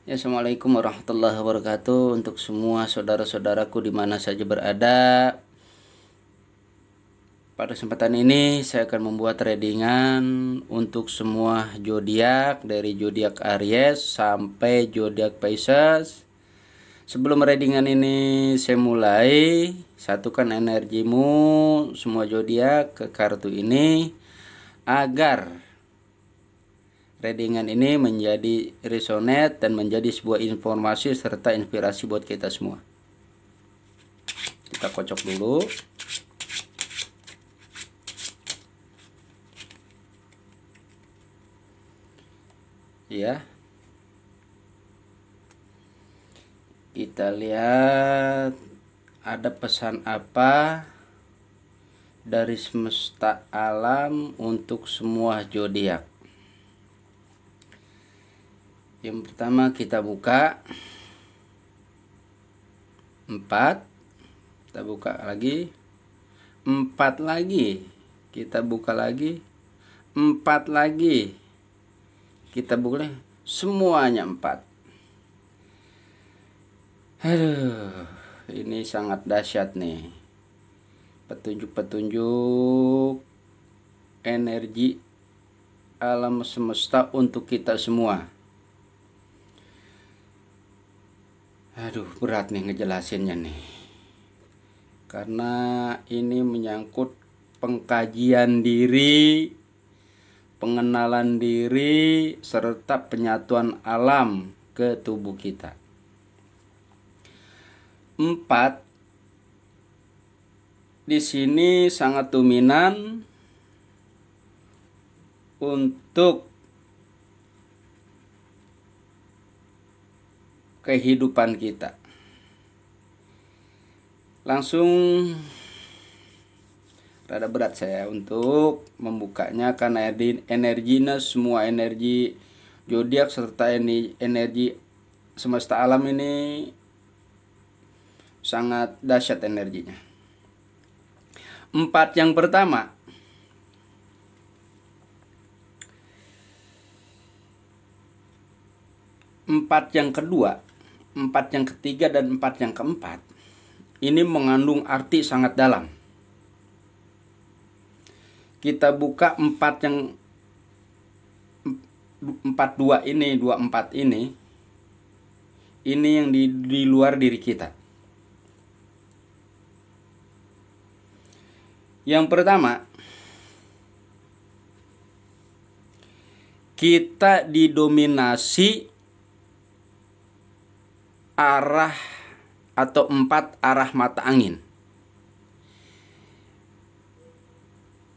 Ya, Assalamualaikum warahmatullahi wabarakatuh. Untuk semua saudara-saudaraku di mana saja berada, pada kesempatan ini saya akan membuat readingan untuk semua zodiak dari zodiak Aries sampai zodiak Pisces. Sebelum readingan ini saya mulai, satukan energimu semua zodiak ke kartu ini agar readingan ini menjadi resonate dan menjadi sebuah informasi serta inspirasi buat kita semua. Kita kocok dulu. Ya. Kita lihat ada pesan apa dari semesta alam untuk semua zodiak. Yang pertama kita buka 4, kita buka lagi 4 lagi, kita buka lagi 4 lagi, kita buka lagi, semuanya 4. Aduh, ini sangat dahsyat nih, petunjuk-petunjuk energi alam semesta untuk kita semua. Aduh, berat nih ngejelasinnya nih, karena ini menyangkut pengkajian diri, pengenalan diri, serta penyatuan alam ke tubuh kita. 4 di sini sangat dominan untuk kehidupan kita. Langsung rada berat saya untuk membukanya karena energinya, semua energi zodiak serta energi semesta alam ini sangat dahsyat energinya. 4 yang pertama, empat yang kedua, 4 yang ketiga, dan 4 yang keempat ini mengandung arti sangat dalam. Kita buka 4 yang 42 ini, 24 ini yang di luar diri kita. Yang pertama, kita didominasi arah atau 4 arah mata angin.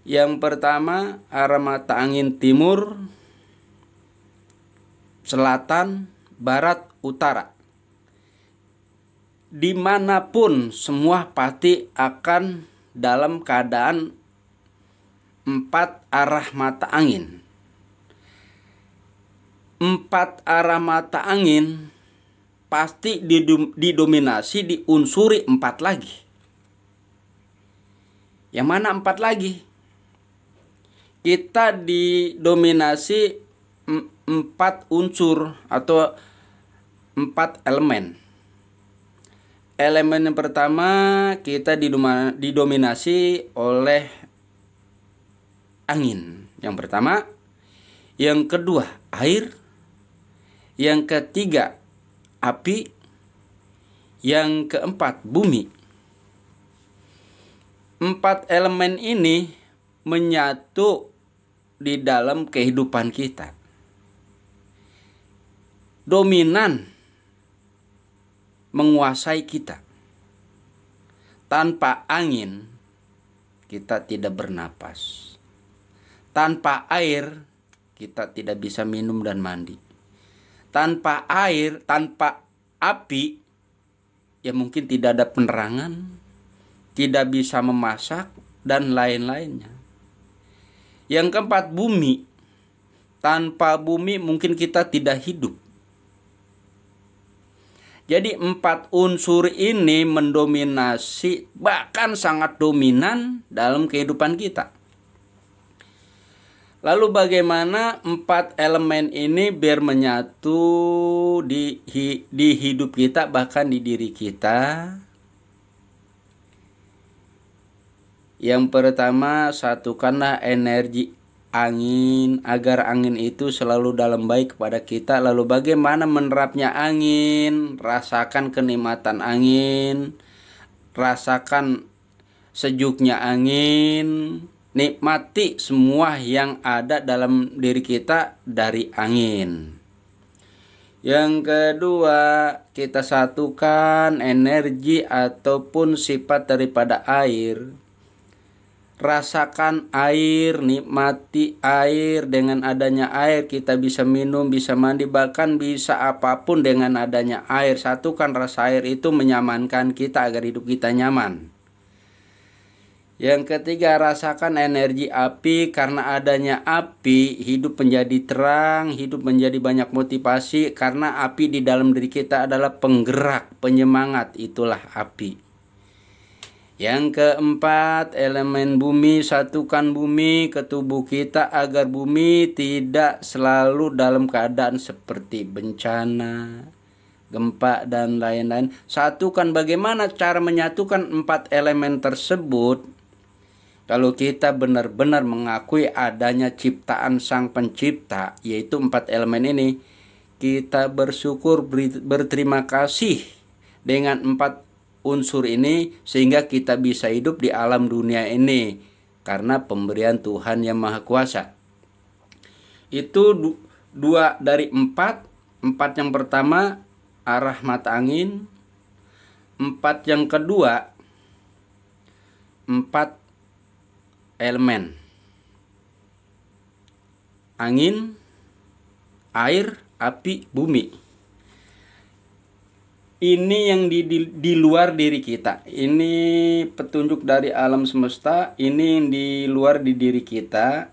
Yang pertama, arah mata angin timur, selatan, barat, utara. Dimanapun semua pasti akan dalam keadaan 4 arah mata angin. 4 arah mata angin pasti didominasi, diunsuri 4 lagi. Yang mana 4 lagi? Kita didominasi 4 unsur atau 4 elemen. Elemen yang pertama kita didominasi oleh angin. Yang pertama, yang kedua air, yang ketiga api, yang keempat bumi. 4 elemen ini menyatu di dalam kehidupan kita. Dominan menguasai kita. Tanpa angin kita tidak bernapas. Tanpa air kita tidak bisa minum dan mandi. Tanpa air, tanpa api, ya mungkin tidak ada penerangan, tidak bisa memasak, dan lain-lainnya. Yang keempat, bumi. Tanpa bumi mungkin kita tidak hidup. Jadi 4 unsur ini mendominasi, bahkan sangat dominan dalam kehidupan kita. Lalu bagaimana 4 elemen ini biar menyatu di hidup kita, bahkan di diri kita? Yang pertama, satukanlah energi angin agar angin itu selalu dalam baik kepada kita. Lalu bagaimana menerapnya angin? Rasakan kenikmatan angin, rasakan sejuknya angin. Nikmati semua yang ada dalam diri kita dari angin. Yang kedua, kita satukan energi ataupun sifat daripada air. Rasakan air, nikmati air. Dengan adanya air kita bisa minum, bisa mandi, bahkan bisa apapun dengan adanya air. Satukan rasa air itu menyamankan kita agar hidup kita nyaman. Yang ketiga, rasakan energi api. Karena adanya api, hidup menjadi terang, hidup menjadi banyak motivasi. Karena api di dalam diri kita adalah penggerak, penyemangat, itulah api. Yang keempat, elemen bumi. Satukan bumi ke tubuh kita agar bumi tidak selalu dalam keadaan seperti bencana, gempa, dan lain-lain. Satukan. Bagaimana cara menyatukan 4 elemen tersebut? Kalau kita benar-benar mengakui adanya ciptaan Sang Pencipta, yaitu 4 elemen ini, kita bersyukur, berterima kasih dengan 4 unsur ini, sehingga kita bisa hidup di alam dunia ini karena pemberian Tuhan Yang Maha Kuasa. Itu 2 dari 4. 4 yang pertama arah mata angin. 4 yang kedua 4 elemen: angin, air, api, bumi. Ini yang di luar diri kita. Ini petunjuk dari alam semesta. Ini yang di luar di diri kita.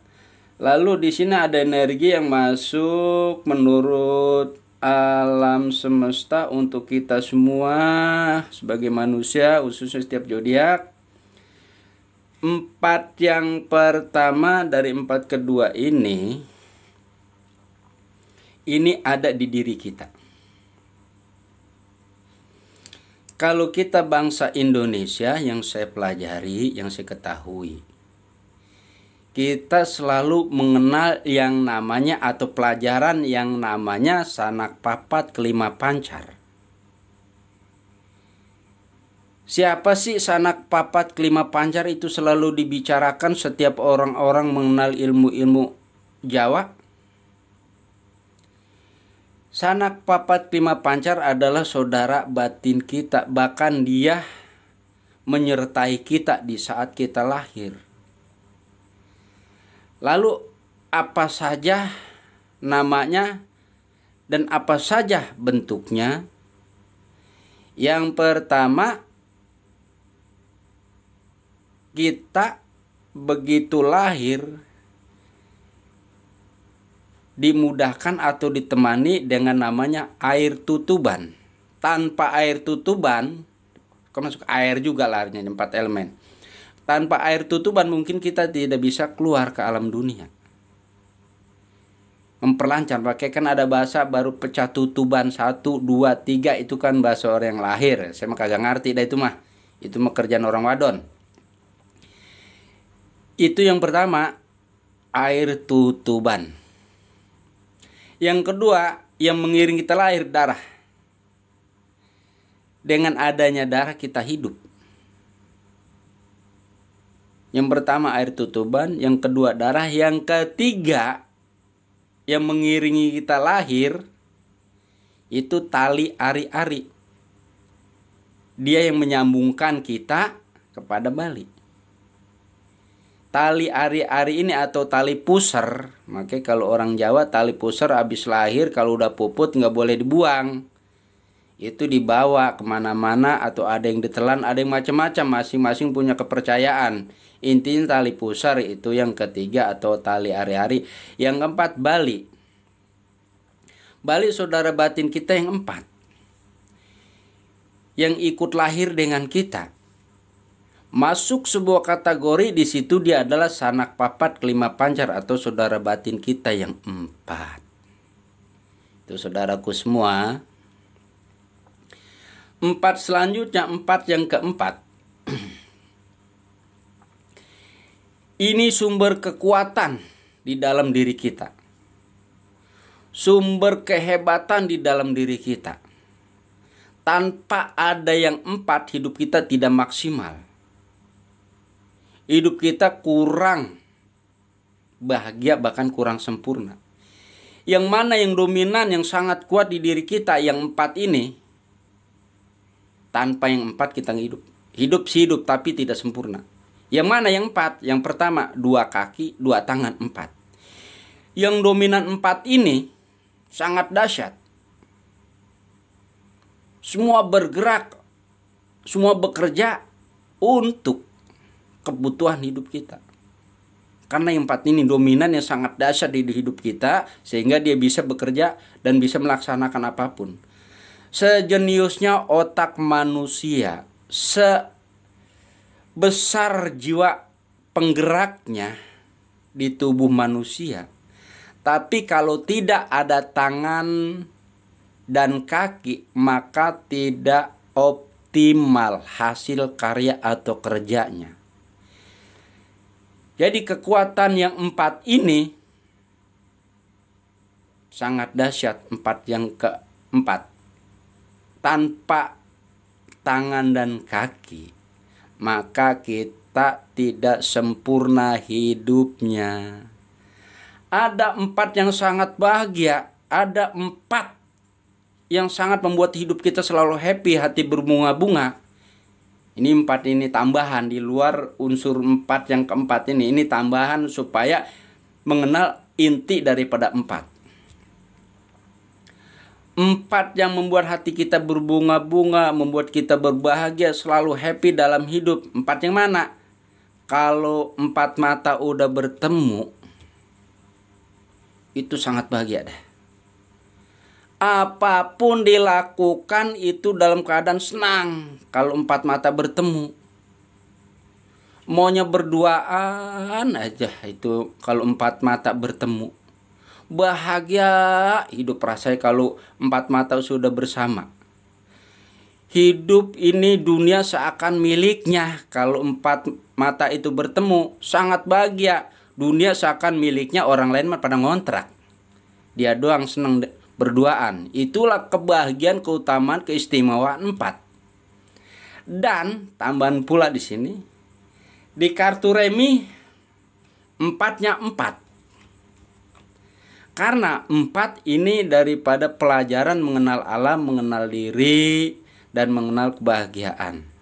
Lalu di sini ada energi yang masuk menurut alam semesta untuk kita semua sebagai manusia, khususnya setiap zodiak. 4 yang pertama dari 4 kedua ini ada di diri kita. Kalau kita bangsa Indonesia, yang saya pelajari, yang saya ketahui, kita selalu mengenal yang namanya atau pelajaran yang namanya sanak papat kelima pancar. Siapa sih sanak papat kelima pancar? Itu selalu dibicarakan setiap orang-orang mengenal ilmu-ilmu Jawa. Sanak papat kelima pancar adalah saudara batin kita. Bahkan dia menyertai kita di saat kita lahir. Lalu apa saja namanya dan apa saja bentuknya? Yang pertama, kita begitu lahir dimudahkan atau ditemani dengan namanya air tutuban. Tanpa air tutuban, masuk air juga lahirnya 4 elemen. Tanpa air tutuban mungkin kita tidak bisa keluar ke alam dunia. Memperlancar, pakai kan ada bahasa baru pecah tutuban 1, 2, 3, itu kan bahasa orang yang lahir. Saya mah kagak ngerti dah itu mah. Itu mah kerjaan orang wadon. Itu yang pertama, air tutuban. Yang kedua, yang mengiring kita lahir, darah. Dengan adanya darah kita hidup. Yang pertama air tutuban, yang kedua darah, yang ketiga yang mengiringi kita lahir itu tali ari-ari. Dia yang menyambungkan kita kepada Bali. Tali ari-ari ini atau tali pusar, makanya kalau orang Jawa tali pusar habis lahir kalau udah puput nggak boleh dibuang. Itu dibawa kemana-mana atau ada yang ditelan, ada yang macam-macam, masing-masing punya kepercayaan. Intinya tali pusar itu yang ketiga atau tali ari-ari. Yang keempat Bali. Bali saudara batin kita yang 4. Yang ikut lahir dengan kita. masuk sebuah kategori. Di situ dia adalah sanak papat kelima pancar atau saudara batin kita yang 4. Itu saudaraku semua. 4 selanjutnya, 4 yang keempat. Ini sumber kekuatan di dalam diri kita. Sumber kehebatan di dalam diri kita. Tanpa ada yang 4, hidup kita tidak maksimal. Hidup kita kurang bahagia, bahkan kurang sempurna. Yang mana yang dominan, yang sangat kuat di diri kita, yang 4 ini. Tanpa yang 4 kita hidup. Hidup sih hidup, tapi tidak sempurna. Yang mana yang 4? Yang pertama, 2 kaki, 2 tangan, 4. Yang dominan 4 ini sangat dahsyat. Semua bergerak, semua bekerja untuk kebutuhan hidup kita. Karena yang 4 ini dominan yang sangat dahsyat di hidup kita, sehingga dia bisa bekerja dan bisa melaksanakan apapun. Sejeniusnya otak manusia, sebesar jiwa penggeraknya di tubuh manusia. Tapi kalau tidak ada tangan dan kaki, maka tidak optimal hasil karya atau kerjanya. Jadi kekuatan yang 4 ini sangat dahsyat. 4 yang keempat. Tanpa tangan dan kaki, maka kita tidak sempurna hidupnya. Ada 4 yang sangat bahagia. Ada 4 yang sangat membuat hidup kita selalu happy, hati berbunga-bunga. Ini 4 ini tambahan di luar unsur 4 yang keempat ini. Ini tambahan supaya mengenal inti daripada 4. 4 yang membuat hati kita berbunga-bunga, membuat kita berbahagia, selalu happy dalam hidup. 4 yang mana? Kalau 4 mata udah bertemu, itu sangat bahagia deh. Apapun dilakukan itu dalam keadaan senang kalau 4 mata bertemu. Maunya berduaan aja itu kalau 4 mata bertemu. Bahagia hidup rasanya kalau 4 mata sudah bersama. Hidup ini dunia seakan miliknya kalau 4 mata itu bertemu. Sangat bahagia. Dunia seakan miliknya, orang lain mah pada ngontrak. Dia doang senang berduaan. Itulah kebahagiaan, keutamaan, keistimewaan 4. Dan tambahan pula di sini, di kartu remi 4-nya 4. Karena 4 ini daripada pelajaran mengenal alam, mengenal diri, dan mengenal kebahagiaan.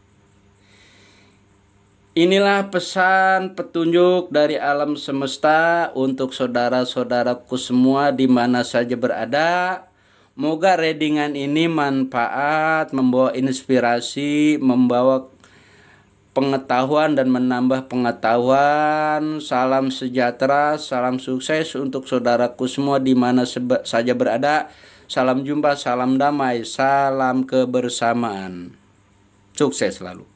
Inilah pesan petunjuk dari alam semesta untuk saudara-saudaraku semua di mana saja berada. Moga readingan ini manfaat, membawa inspirasi, membawa pengetahuan dan menambah pengetahuan. Salam sejahtera, salam sukses untuk saudaraku semua di mana saja berada. Salam jumpa, salam damai, salam kebersamaan. Sukses selalu.